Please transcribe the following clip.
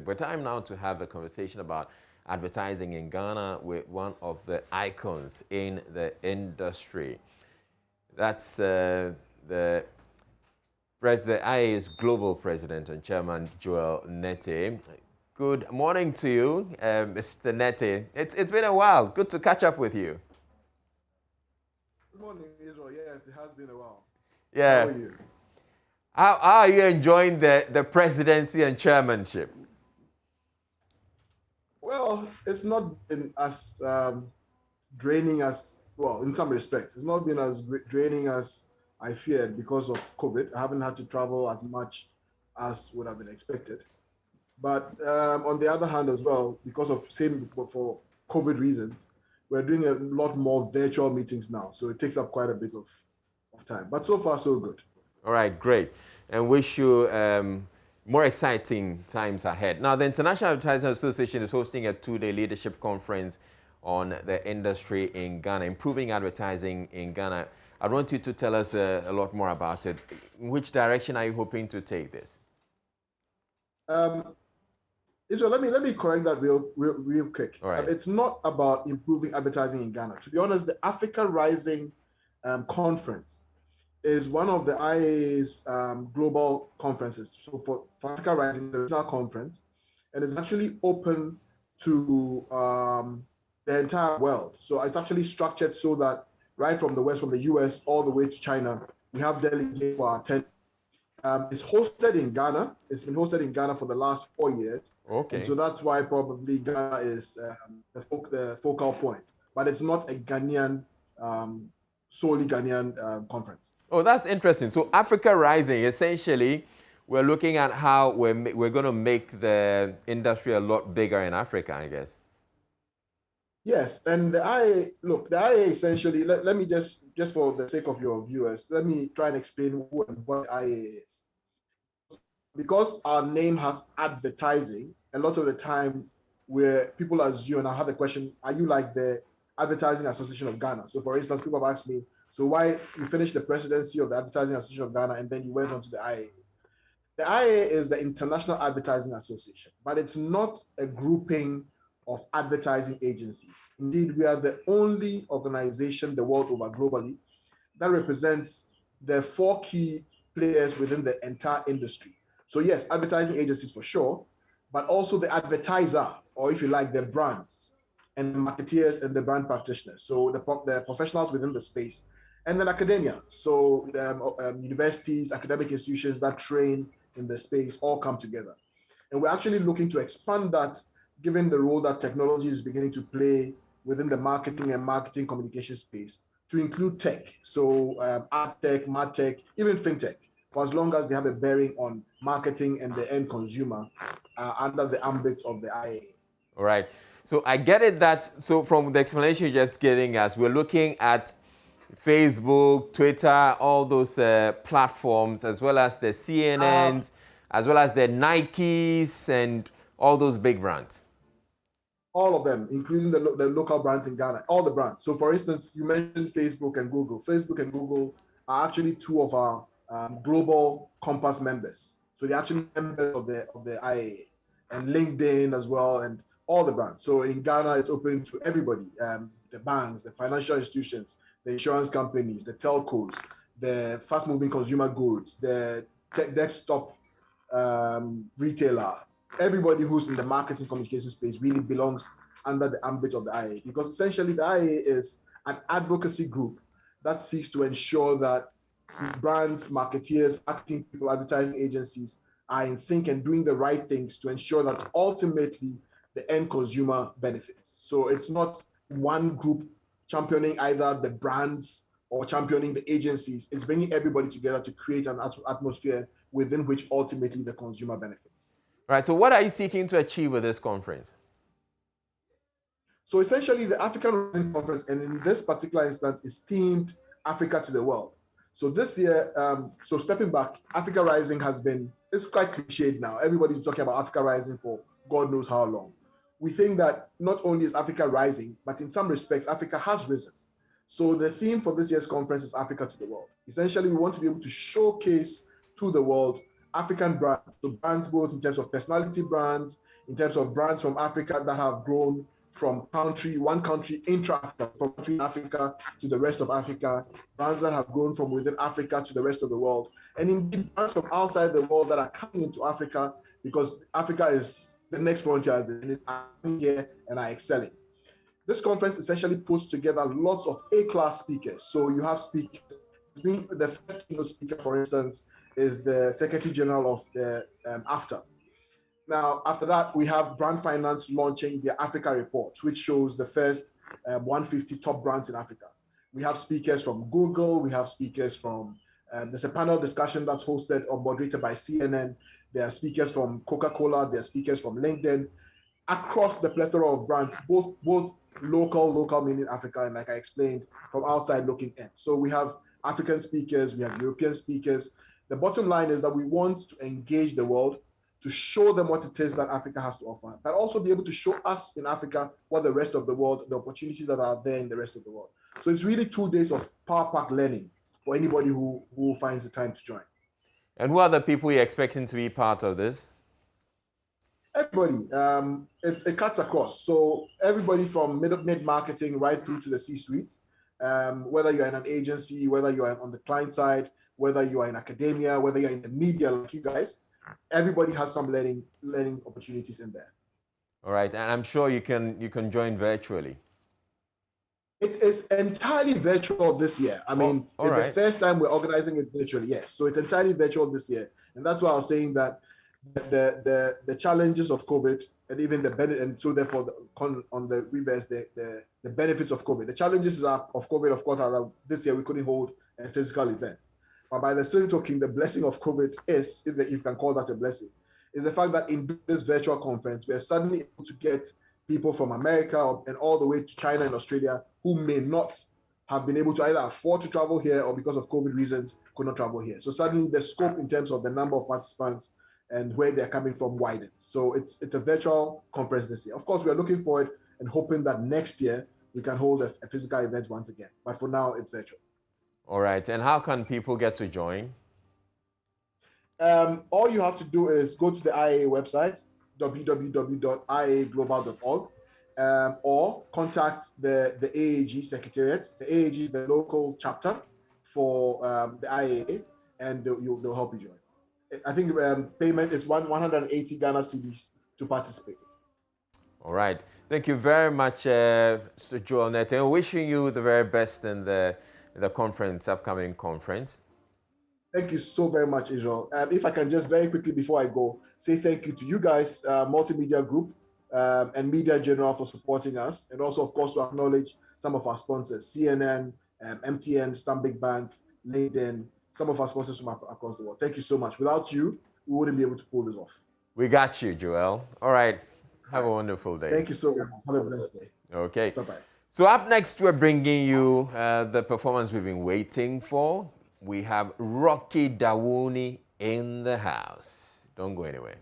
We're time now to have a conversation about advertising in Ghana with one of the icons in the industry. That's the IA's Global President and Chairman, Joel Nettie. Good morning to you, Mr. Nettie. It's been a while. Good to catch up with you. Good morning, Israel. Yes, it has been a while. Yeah. How are you? How are you enjoying the presidency and chairmanship? Well, it's not been as draining as, well, in some respects. It's not been as draining as I feared because of COVID. I haven't had to travel as much as would have been expected. But on the other hand as well, because of for COVID reasons, we're doing a lot more virtual meetings now. So it takes up quite a bit of time. But so far, so good. All right, great. And wish you more exciting times ahead. Now, the International Advertising Association is hosting a two-day leadership conference on the industry in Ghana, improving advertising in Ghana. I want you to tell us a lot more about it. In which direction are you hoping to take this? Israel, let me correct that real quick. All right. It's not about improving advertising in Ghana. To be honest, the Africa Rising conference is one of the IA's global conferences. So for Africa Rising, the regional conference, and it's actually open to the entire world. So it's actually structured so that right from the West, from the US all the way to China, we have delegates for our 10. It's hosted in Ghana. It's been hosted in Ghana for the last 4 years. Okay. And so that's why probably Ghana is the focal point. But it's not a Ghanaian, solely Ghanaian conference. Oh, that's interesting. So Africa Rising, essentially, we're looking at how we're going to make the industry a lot bigger in Africa, I guess. Yes, and the IA essentially, let me just for the sake of your viewers, let me try and explain who and what the IA is. Because our name has advertising, a lot of the time where people assume, and I have a question, are you like the Advertising Association of Ghana? So for instance, people have asked me, so why you finished the presidency of the Advertising Association of Ghana and then you went on to the IA? The IA is the International Advertising Association, but it's not a grouping of advertising agencies. Indeed, we are the only organization the world over globally that represents the 4 key players within the entire industry. So yes, advertising agencies for sure, but also the advertiser, or if you like, the brands and the marketeers and the brand practitioners. So the professionals within the space, and then academia. So universities, academic institutions that train in the space all come together. And we're actually looking to expand that, given the role that technology is beginning to play within the marketing and marketing communication space, to include tech. So ad tech, mad tech, even fintech, for as long as they have a bearing on marketing and the end consumer under the ambit of the IA. All right. So I get it that, so from the explanation you're just giving us, we're looking at Facebook, Twitter, all those platforms, as well as the CNNs, as well as the Nikes and all those big brands. All of them, including the local brands in Ghana, all the brands. So for instance, you mentioned Facebook and Google. Facebook and Google are actually 2 of our global Compass members. So they're actually members of the IA, and LinkedIn as well, and all the brands. So in Ghana, it's open to everybody, the banks, the financial institutions, the insurance companies, the telcos, the fast-moving consumer goods, the desktop retailer. Everybody who's in the marketing communication space really belongs under the ambit of the IA, because essentially the IA is an advocacy group that seeks to ensure that brands, marketeers, marketing people, advertising agencies are in sync and doing the right things to ensure that ultimately the end consumer benefits. So it's not one group championing either the brands or championing the agencies. It's bringing everybody together to create an atmosphere within which ultimately the consumer benefits. Right, so what are you seeking to achieve with this conference? So essentially the African Rising Conference, and in this particular instance, is themed Africa to the world. So this year, so stepping back, Africa Rising it's quite cliched now. Everybody's talking about Africa Rising for God knows how long. We think that not only is Africa rising, but in some respects, Africa has risen. So the theme for this year's conference is Africa to the world. Essentially, we want to be able to showcase to the world African brands. So brands both in terms of personality brands, in terms of brands from Africa that have grown from one country intra-Africa, from country in Africa to the rest of Africa, brands that have grown from within Africa to the rest of the world, and indeed brands from outside the world that are coming into Africa because Africa is the next frontier and is here and are excelling. This conference essentially puts together lots of A-class speakers. So you have speakers. The first keynote speaker, for instance, is the Secretary General of the AFTA. Now, after that, we have Brand Finance launching their Africa report, which shows the first 150 top brands in Africa. We have speakers from Google. We have speakers from, there's a panel discussion that's hosted or moderated by CNN. There are speakers from Coca-Cola. There are speakers from LinkedIn. Across the plethora of brands, both local meaning Africa, and like I explained, from outside looking in. So we have African speakers, we have European speakers. The bottom line is that we want to engage the world, to show them what it is that Africa has to offer, but also be able to show us in Africa what the rest of the world, the opportunities that are there in the rest of the world. So it's really 2 days of power-packed learning for anybody who finds the time to join. And who are the people you're expecting to be part of this? Everybody. It cuts across. So everybody from mid-marketing right through to the C-suite, whether you're in an agency, whether you're on the client side, whether you are in academia, whether you're in the media like you guys, everybody has some learning opportunities in there. All right, and I'm sure you can join virtually. It is entirely virtual this year. I mean, it's the first time we're organizing it virtually. Yes, so it's entirely virtual this year, and that's why I was saying that the challenges of COVID and even the benefit, and so therefore on the reverse, the benefits of COVID. The challenges of COVID, of course, are that this year we couldn't hold a physical event. But by the same token, the blessing of COVID is, if you can call that a blessing, is the fact that in this virtual conference, we are suddenly able to get people from America and all the way to China and Australia who may not have been able to either afford to travel here or because of COVID reasons could not travel here. So suddenly the scope in terms of the number of participants and where they're coming from widens. So it's a virtual conference this year. Of course, we are looking forward and hoping that next year we can hold a physical event once again. But for now, it's virtual. All right, and how can people get to join? All you have to do is go to the IAA website, www.iaglobal.org, or contact the AAG Secretariat. The AAG is the local chapter for the IAA, and they'll help you join. I think payment is 180 Ghana cedis to participate. All right. Thank you very much, Mr. Joel Nettie. And wishing you the very best in the upcoming conference. Thank you so very much, Israel. If I can just very quickly before I go, say thank you to you guys, Multimedia Group and Media General for supporting us. And also, of course, to acknowledge some of our sponsors, CNN, MTN, Stanbic Bank, LinkedIn, some of our sponsors from across the world. Thank you so much. Without you, we wouldn't be able to pull this off. We got you, Joel. All right. Have a wonderful day. Thank you so much. Have a blessed day. Okay. Bye-bye. So up next, we're bringing you the performance we've been waiting for. We have Rocky Dawuni in the house. Don't go anywhere.